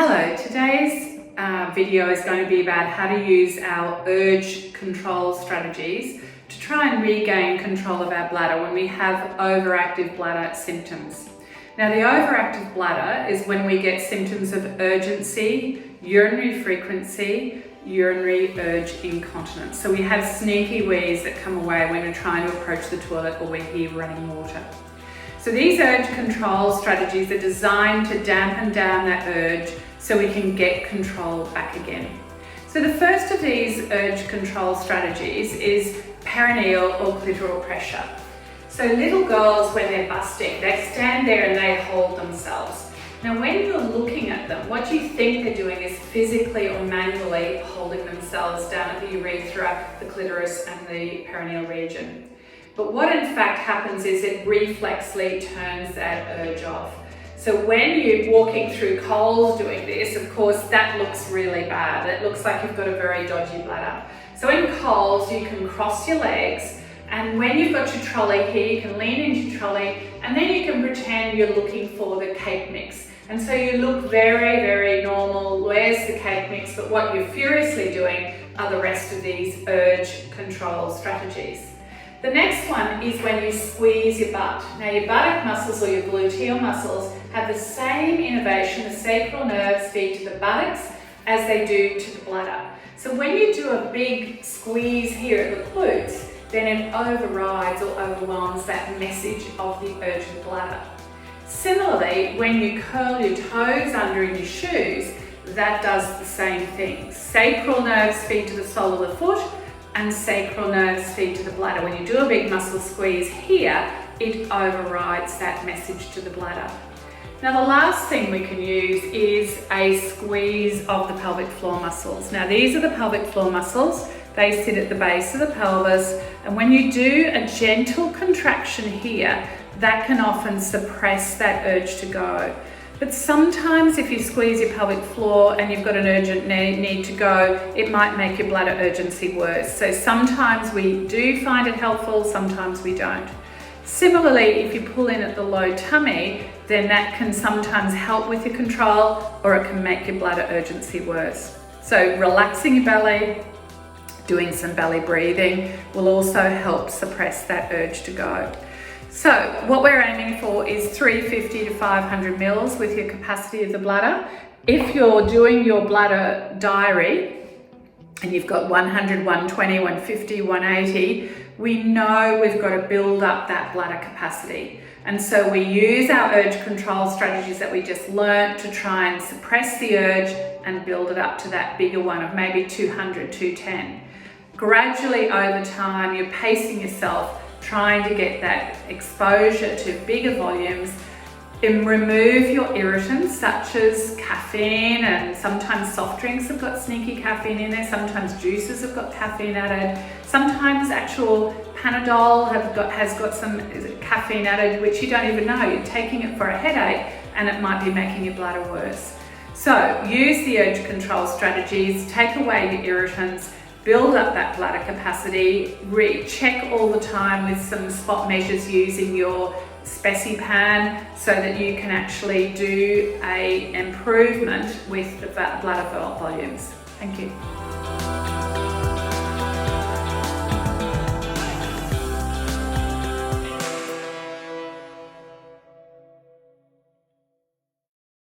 Hello, today's video is going to be about how to use our urge control strategies to try and regain control of our bladder when we have overactive bladder symptoms. Now, the overactive bladder is when we get symptoms of urgency, urinary frequency, urinary urge incontinence. So we have sneaky wheeze that come away when we're trying to approach the toilet or we're here running water. So these urge control strategies are designed to dampen down that urge so we can get control back again. So the first of these urge control strategies is perineal or clitoral pressure. So little girls, when they're busting, they stand there and they hold themselves. Now when you're looking at them, what you think they're doing is physically or manually holding themselves down at the urethra, the clitoris and the perineal region. But what in fact happens is it reflexly turns that urge off. So when you're walking through Coles doing this, of course, that looks really bad. It looks like you've got a very dodgy bladder. So in Coles, you can cross your legs, and when you've got your trolley here, you can lean into your trolley, and then you can pretend you're looking for the cake mix. And so you look very, very normal. Where's the cake mix? But what you're furiously doing are the rest of these urge control strategies. The next one is when you squeeze your butt. Now your buttock muscles or your gluteal muscles have the same innervation, the sacral nerves feed to the buttocks as they do to the bladder. So when you do a big squeeze here at the glutes, then it overrides or overwhelms that message of the urgent bladder. Similarly, when you curl your toes under in your shoes, that does the same thing. Sacral nerves feed to the sole of the foot, and sacral nerves feed to the bladder. When you do a big muscle squeeze here, it overrides that message to the bladder. Now the last thing we can use is a squeeze of the pelvic floor muscles. Now these are the pelvic floor muscles. They sit at the base of the pelvis, and when you do a gentle contraction here, that can often suppress that urge to go. But sometimes if you squeeze your pelvic floor and you've got an urgent need to go, it might make your bladder urgency worse. So sometimes we do find it helpful, sometimes we don't. Similarly, if you pull in at the low tummy, then that can sometimes help with your control, or it can make your bladder urgency worse. So relaxing your belly, doing some belly breathing will also help suppress that urge to go. So what we're aiming for is 350 to 500 mils with your capacity of the bladder. If you're doing your bladder diary and you've got 100, 120, 150, 180, we know we've got to build up that bladder capacity. And so we use our urge control strategies that we just learnt to try and suppress the urge and build it up to that bigger one of maybe 200, 210. Gradually over time, you're pacing yourself, trying to get that exposure to bigger volumes, and remove your irritants such as caffeine, and sometimes soft drinks have got sneaky caffeine in there, sometimes juices have got caffeine added, sometimes actual Panadol has got some caffeine added which you don't even know. You're taking it for a headache and it might be making your bladder worse. So use the urge control strategies, take away your irritants, build up that bladder capacity, check all the time with some spot measures using your specipan so that you can actually do an improvement with the bladder volumes. Thank you.